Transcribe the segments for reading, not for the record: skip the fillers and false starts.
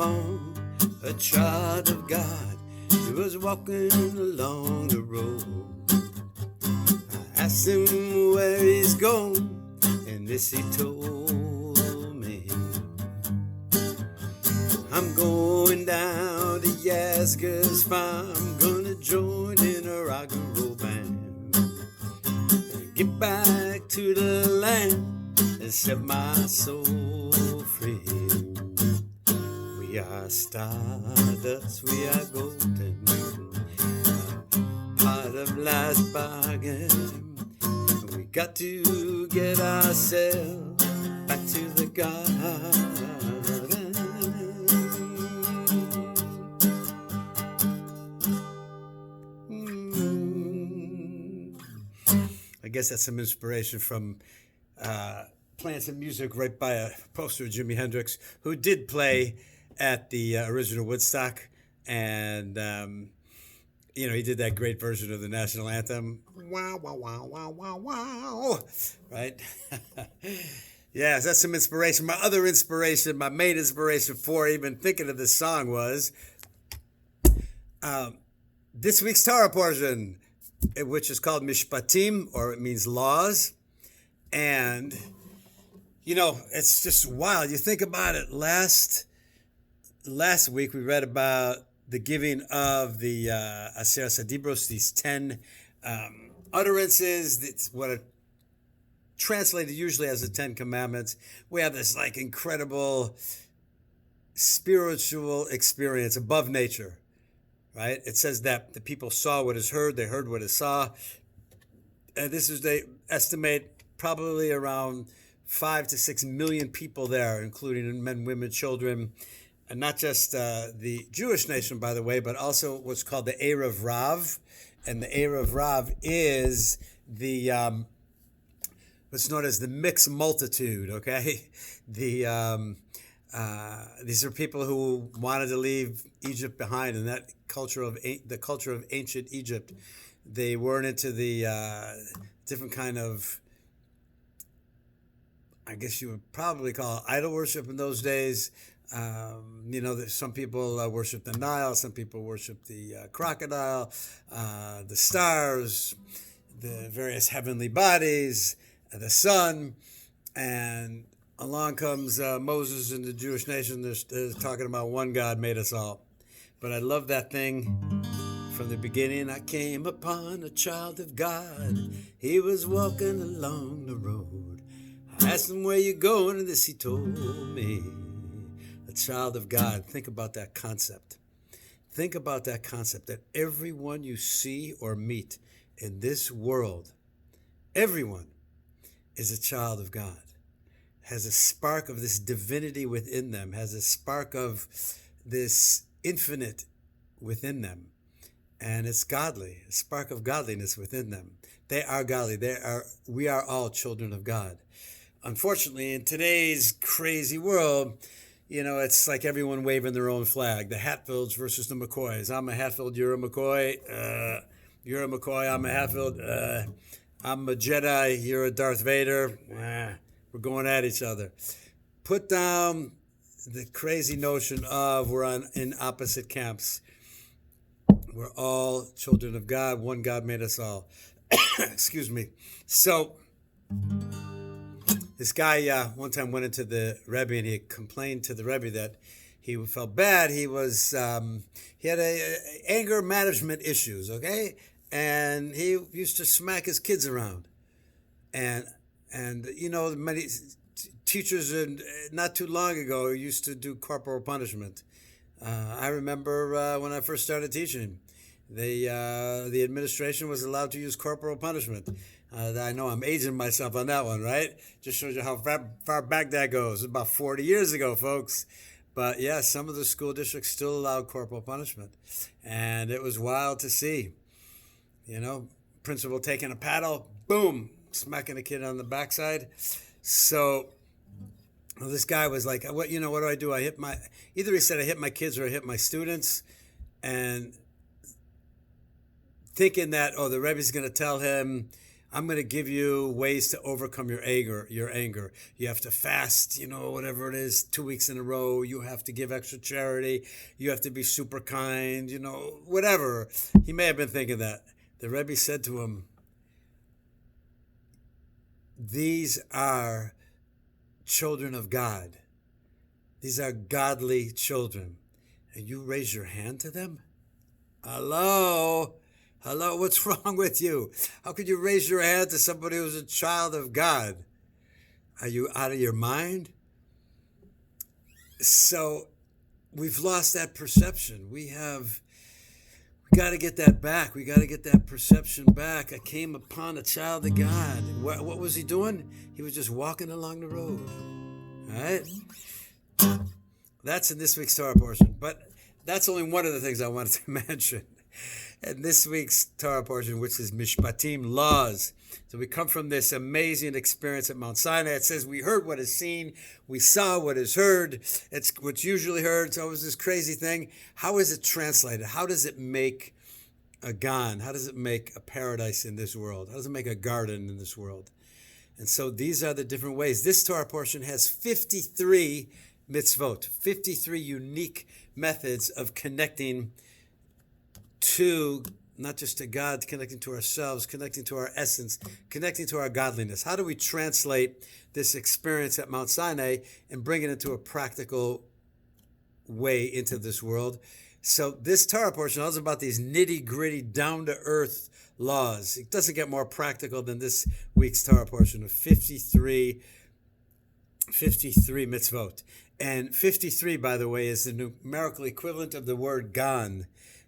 upon a child of God. He was walking along the road. I asked him where he's going, and this he told me. I'm going down to Yasgur's farm, gonna join in a rock and roll band, get back to the land and set my soul free. We are stardust, we are golden, part of life's bargain. We got to get ourselves back to the garden. I guess that's some inspiration from playing some music right by a poster of Jimi Hendrix, who did play at the original Woodstock. And, he did that great version of the national anthem. Wow, wow, wow, wow, wow, wow. Right? Yes, that's some inspiration. My other inspiration, my main inspiration for even thinking of this song was this week's Torah portion, which is called Mishpatim, or it means laws. And, it's just wild. You think about it. Last week, we read about the giving of the Aser Sadibros, these 10 utterances. It's what are translated usually as the 10 Commandments. We have this incredible spiritual experience above nature, right? It says that the people saw what is heard, they heard what is saw. And they estimate probably around 5 to 6 million people there, including men, women, children, and not just the Jewish nation, by the way, but also what's called the Erev Rav. And the Erev Rav is the what's known as the mixed multitude. Okay, these are people who wanted to leave Egypt behind, and that the culture of ancient Egypt. They weren't into the different kind of, I guess you would probably call it idol worship in those days. Some people worship the Nile, some people worship the crocodile, the stars, the various heavenly bodies, the sun, and along comes Moses and the Jewish nation. They're talking about one God made us all. But I love that thing from the beginning. I came upon a child of God. He was walking along the road. I asked him, where you going? And this he told me. A child of God. Think about that concept. Think about that concept, that everyone you see or meet in this world, everyone is a child of God, has a spark of this divinity within them, has a spark of this infinite within them, and it's godly, a spark of godliness within them. They are godly. We are all children of God. Unfortunately, in today's crazy world, it's like everyone waving their own flag. The Hatfields versus the McCoys. I'm a Hatfield, you're a McCoy. You're a McCoy, I'm a Hatfield. I'm a Jedi, you're a Darth Vader. We're going at each other. Put down the crazy notion of we're in opposite camps. We're all children of God. One God made us all. Excuse me. So this guy one time went into the Rebbe and he complained to the Rebbe that he felt bad. He had anger management issues, okay? And he used to smack his kids around. And many teachers not too long ago used to do corporal punishment. I remember when I first started teaching, the administration was allowed to use corporal punishment. I know I'm aging myself on that one, right? Just shows you how far back that goes. About 40 years ago, folks. But yeah, some of the school districts still allowed corporal punishment. And it was wild to see. Principal taking a paddle, boom, smacking a kid on the backside. So this guy was like, what do I do? Either he said I hit my kids or I hit my students. And thinking that, the Rebbe's going to tell him, I'm going to give you ways to overcome your anger. You have to fast, whatever it is, 2 weeks in a row. You have to give extra charity. You have to be super kind, whatever. He may have been thinking that. The Rebbe said to him, these are children of God. These are godly children. And you raise your hand to them? Hello? Hello? What's wrong with you? How could you raise your hand to somebody who's a child of God? Are you out of your mind? So we've lost that perception. We got to get that back. We got to get that perception back. I came upon a child of God. What was he doing? He was just walking along the road. All right? That's in this week's Torah portion. But that's only one of the things I wanted to mention. And this week's Torah portion, which is Mishpatim, laws. So we come from this amazing experience at Mount Sinai. It says we heard what is seen, we saw what is heard. It's what's usually heard. It's always this crazy thing. How is it translated? How does it make a gan? How does it make a paradise in this world? How does it make a garden in this world? And so these are the different ways. This Torah portion has 53 mitzvot, 53 unique methods of connecting to, not just to God, connecting to ourselves, connecting to our essence, connecting to our godliness. How do we translate this experience at Mount Sinai and bring it into a practical way into this world? So this Torah portion is about these nitty-gritty, down-to-earth laws. It doesn't get more practical than this week's Torah portion of 53 mitzvot. And 53, by the way, is the numerical equivalent of the word gan.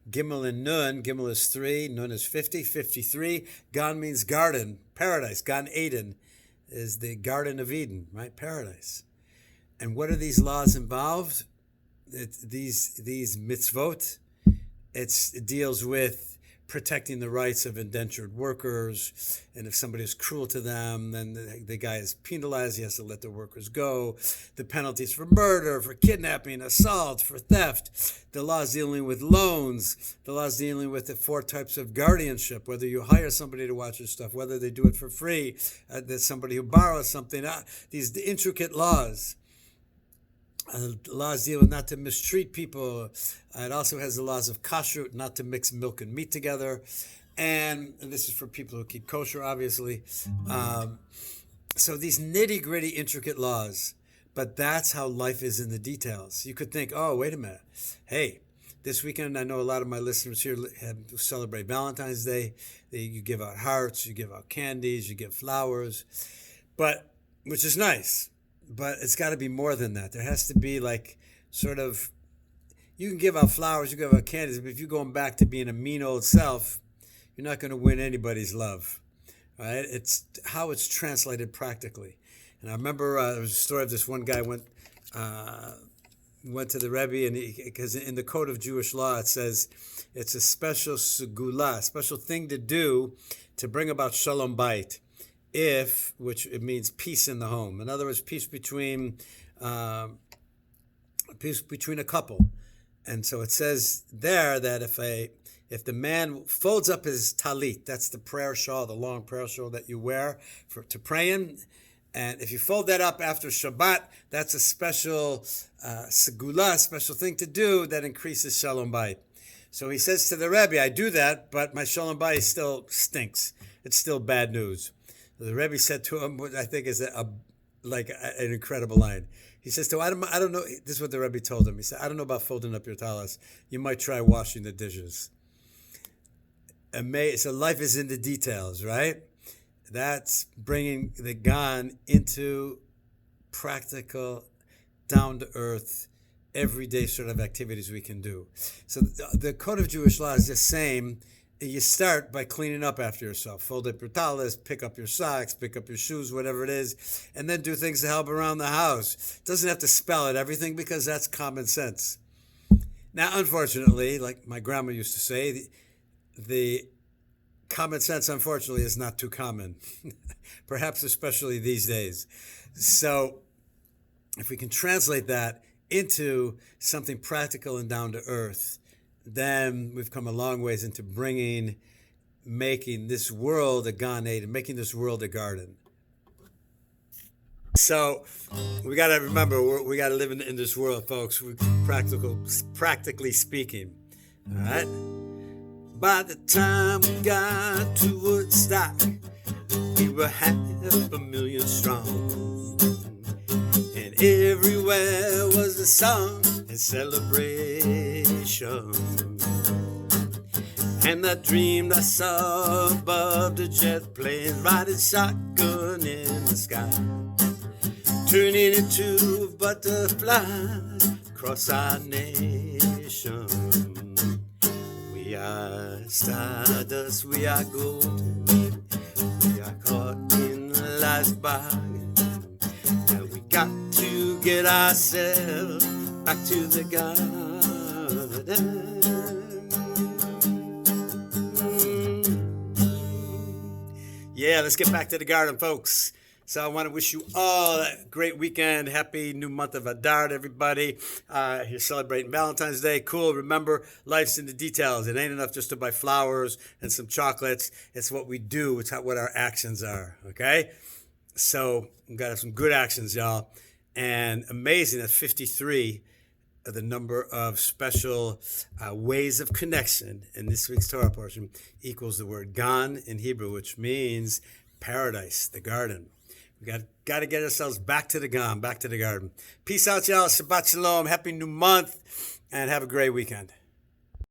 Gimel and Nun. Gimel is 3, Nun is 50, 53. Gan means garden, paradise. Gan Eden is the Garden of Eden, right? Paradise. And what are these laws involved? These mitzvot. It deals with protecting the rights of indentured workers. And if somebody is cruel to them, then the guy is penalized. He has to let the workers go. The penalties for murder, for kidnapping, assault, for theft. The laws dealing with loans. The laws dealing with the 4 types of guardianship, whether you hire somebody to watch your stuff, whether they do it for free, there's somebody who borrows something. These intricate laws. Laws deal with not to mistreat people. It also has the laws of kashrut, not to mix milk and meat together. And this is for people who keep kosher, obviously. So these nitty-gritty, intricate laws. But that's how life is in the details. You could think, oh, wait a minute. Hey, this weekend, I know a lot of my listeners here celebrate Valentine's Day. You give out hearts, you give out candies, you give flowers, which is nice. But it's got to be more than that. There has to be you can give out flowers, you can give out candies, but if you're going back to being a mean old self, you're not going to win anybody's love, right? It's how it's translated practically. And I remember there was a story of this one guy went to the Rebbe, and because in the code of Jewish law it says it's a special segula, special thing to do to bring about shalom bayit. Which it means peace in the home. In other words, peace between a couple. And so it says there that if the man folds up his talit, that's the prayer shawl, the long prayer shawl that you wear to pray in, and if you fold that up after Shabbat, that's a special segula, special thing to do that increases shalom bayit. So he says to the Rebbe, I do that, but my shalom bayit still stinks. It's still bad news. The Rebbe said to him, what I think is an incredible line. He says to him, I don't know, this is what the Rebbe told him. He said, I don't know about folding up your talis. You might try washing the dishes. So life is in the details, right? That's bringing the gan into practical, down-to-earth, everyday sort of activities we can do. So the Code of Jewish Law is the same. You start by cleaning up after yourself. Fold up your talis, pick up your socks, pick up your shoes, whatever it is, and then do things to help around the house. It doesn't have to spell it everything because that's common sense. Now, unfortunately, like my grandma used to say, the common sense, unfortunately, is not too common, perhaps especially these days. So if we can translate that into something practical and down to earth, then we've come a long ways into bringing making this world a Gan Eden, making this world a garden. So we got to remember, we got to live in this world, folks. Practically speaking. All right. By the time we got to Woodstock, we were 500,000 strong, and everywhere was a song and celebration. And I dreamed I saw above the jet planes riding shotgun in the sky, turning into butterflies across our nation. We are stardust, we are golden, we are caught in life's bargain, and we got to get ourselves back to the garden. Yeah, let's get back to the garden, folks. So I want to wish you all a great weekend. Happy new month of Adar to everybody. You're celebrating Valentine's Day. Cool. Remember, life's in the details. It ain't enough just to buy flowers and some chocolates. It's what we do. It's what our actions are. Okay? So we've got to have some good actions, y'all. And amazing that 53 the number of special ways of connection in this week's Torah portion equals the word Gan in Hebrew, which means paradise, the garden. We got to get ourselves back to the Gan, back to the garden. Peace out, y'all. Shabbat shalom. Happy new month, and have a great weekend.